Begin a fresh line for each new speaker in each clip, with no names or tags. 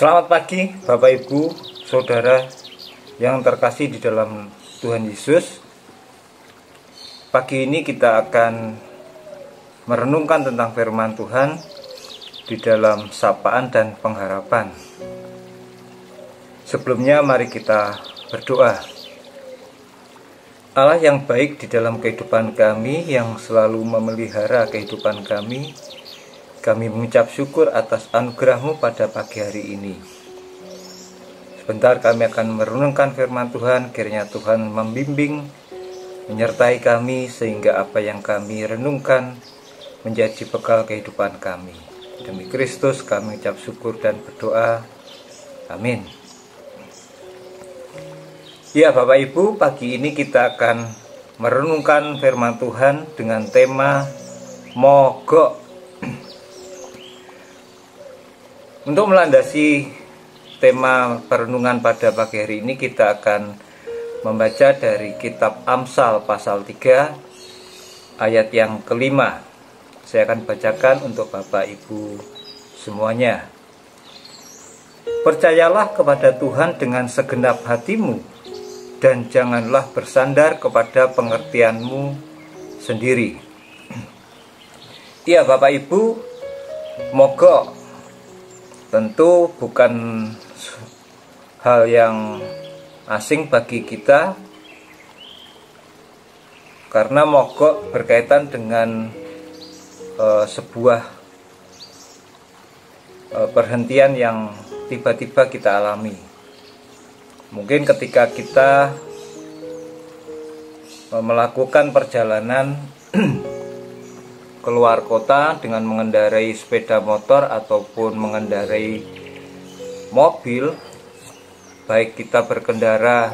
Selamat pagi Bapak Ibu, Saudara yang terkasih di dalam Tuhan Yesus. Pagi ini kita akan merenungkan tentang firman Tuhan di dalam sapaan dan pengharapan. Sebelumnya mari kita berdoa. Allah yang baik di dalam kehidupan kami, yang selalu memelihara kehidupan kami mengucap syukur atas anugerah-Mu pada pagi hari ini. Sebentar kami akan merenungkan firman Tuhan, kiranya Tuhan membimbing, menyertai kami, sehingga apa yang kami renungkan menjadi bekal kehidupan kami. Demi Kristus kami mengucap syukur dan berdoa. Amin. Ya Bapak Ibu, pagi ini kita akan merenungkan firman Tuhan dengan tema mogok. Untuk melandasi tema perenungan pada pagi hari ini, kita akan membaca dari kitab Amsal pasal 3 ayat yang kelima. Saya akan bacakan untuk Bapak Ibu semuanya. Percayalah kepada Tuhan dengan segenap hatimu, dan janganlah bersandar kepada pengertianmu sendiri. Iya Bapak Ibu, mogok tentu bukan hal yang asing bagi kita, karena mogok berkaitan dengan sebuah perhentian yang tiba-tiba kita alami. Mungkin ketika kita melakukan perjalanan keluar kota dengan mengendarai sepeda motor ataupun mengendarai mobil, baik kita berkendara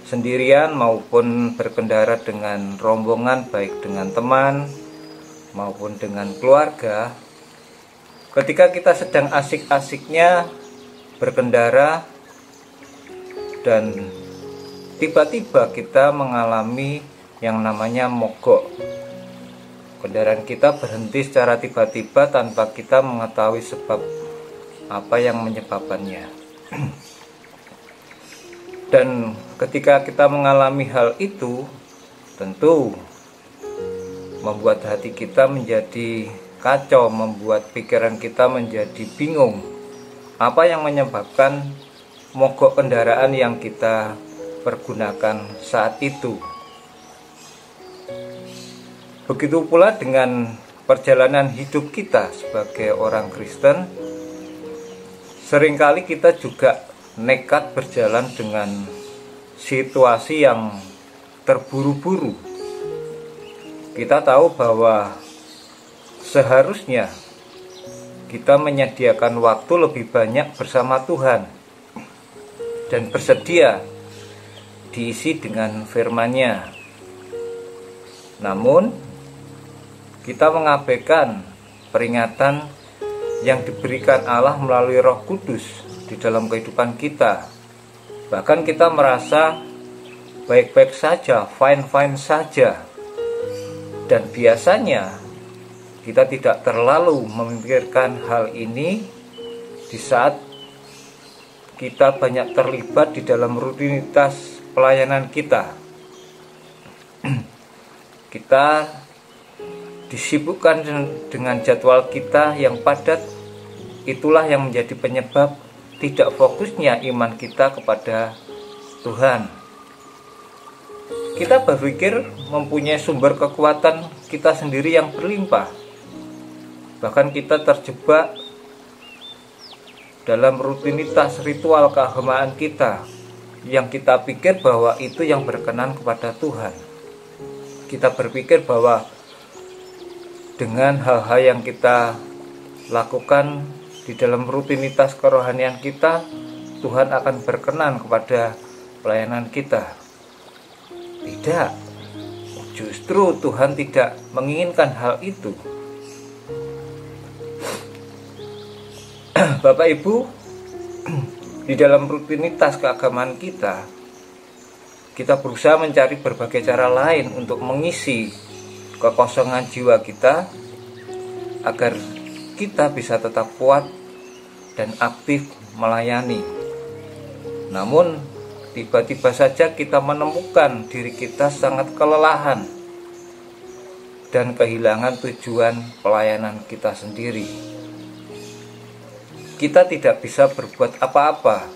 sendirian maupun berkendara dengan rombongan, baik dengan teman maupun dengan keluarga, ketika kita sedang asik-asiknya berkendara dan tiba-tiba kita mengalami yang namanya mogok. Kendaraan kita berhenti secara tiba-tiba tanpa kita mengetahui sebab apa yang menyebabkannya. Dan ketika kita mengalami hal itu, tentu membuat hati kita menjadi kacau, membuat pikiran kita menjadi bingung. Apa yang menyebabkan mogok kendaraan yang kita pergunakan saat itu? Begitu pula dengan perjalanan hidup kita sebagai orang Kristen. Seringkali kita juga nekat berjalan dengan situasi yang terburu-buru. Kita tahu bahwa seharusnya kita menyediakan waktu lebih banyak bersama Tuhan dan bersedia diisi dengan firman-Nya. Namun kita mengabaikan peringatan yang diberikan Allah melalui Roh Kudus di dalam kehidupan kita. Bahkan kita merasa baik-baik saja, fine-fine saja. Dan biasanya kita tidak terlalu memikirkan hal ini di saat kita banyak terlibat di dalam rutinitas pelayanan kita. Kita disibukkan dengan jadwal kita yang padat. Itulah yang menjadi penyebab tidak fokusnya iman kita kepada Tuhan. Kita berpikir mempunyai sumber kekuatan kita sendiri yang berlimpah. Bahkan kita terjebak dalam rutinitas ritual keagamaan kita yang kita pikir bahwa itu yang berkenan kepada Tuhan. Kita berpikir bahwa dengan hal-hal yang kita lakukan di dalam rutinitas kerohanian kita, Tuhan akan berkenan kepada pelayanan kita. Tidak, justru Tuhan tidak menginginkan hal itu. Bapak Ibu, di dalam rutinitas keagamaan kita berusaha mencari berbagai cara lain untuk mengisi kekosongan jiwa kita, agar kita bisa tetap kuat dan aktif melayani. Namun tiba-tiba saja kita menemukan diri kita sangat kelelahan dan kehilangan tujuan pelayanan kita sendiri. Kita tidak bisa berbuat apa-apa,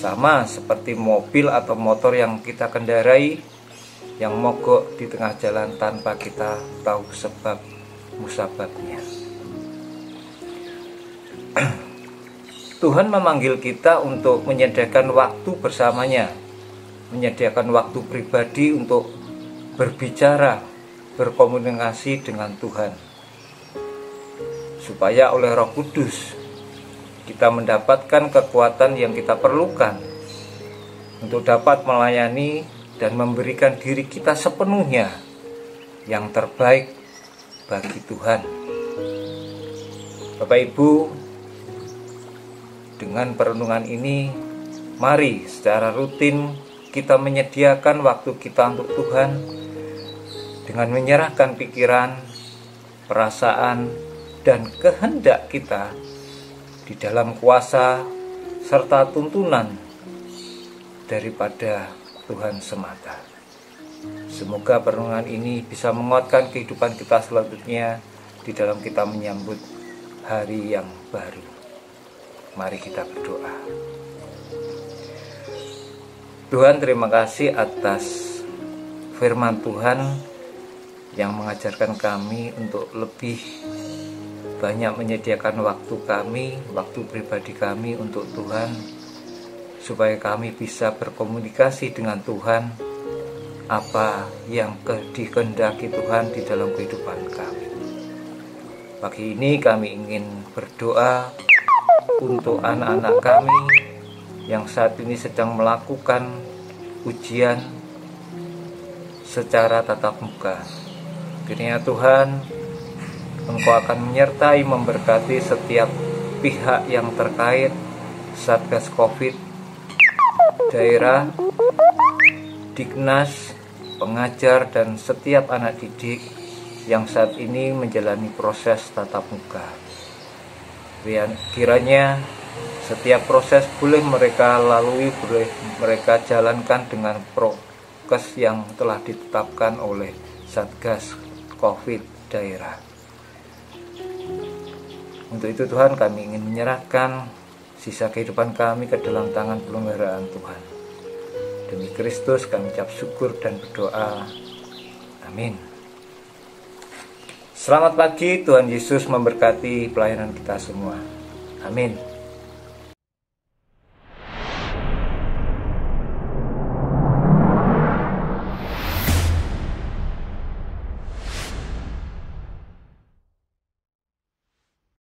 sama seperti mobil atau motor yang kita kendarai yang mogok di tengah jalan tanpa kita tahu sebab musababnya. Tuhan memanggil kita untuk menyediakan waktu bersamanya, menyediakan waktu pribadi untuk berbicara, berkomunikasi dengan Tuhan, supaya oleh Roh Kudus kita mendapatkan kekuatan yang kita perlukan untuk dapat melayani dan memberikan diri kita sepenuhnya yang terbaik bagi Tuhan. Bapak Ibu, dengan perenungan ini, mari secara rutin kita menyediakan waktu kita untuk Tuhan dengan menyerahkan pikiran, perasaan, dan kehendak kita di dalam kuasa serta tuntunan daripada Tuhan semata. Semoga perenungan ini bisa menguatkan kehidupan kita selanjutnya di dalam kita menyambut hari yang baru. Mari kita berdoa. Tuhan, terima kasih atas firman Tuhan yang mengajarkan kami untuk lebih banyak menyediakan waktu kami, waktu pribadi kami untuk Tuhan, supaya kami bisa berkomunikasi dengan Tuhan apa yang dikehendaki Tuhan di dalam kehidupan kami. Pagi ini kami ingin berdoa untuk anak-anak kami yang saat ini sedang melakukan ujian secara tatap muka. Kiranya Tuhan, Engkau akan menyertai, memberkati setiap pihak yang terkait, Satgas Covid, daerah, Dignas, pengajar, dan setiap anak didik yang saat ini menjalani proses tatap muka. Kiranya setiap proses boleh mereka lalui, boleh mereka jalankan dengan prokes yang telah ditetapkan oleh Satgas Covid daerah. Untuk itu Tuhan, kami ingin menyerahkan sisa kehidupan kami ke dalam tangan pelenggaraan Tuhan. Demi Kristus kami ucap syukur dan berdoa. Amin. Selamat pagi, Tuhan Yesus memberkati pelayanan kita semua. Amin.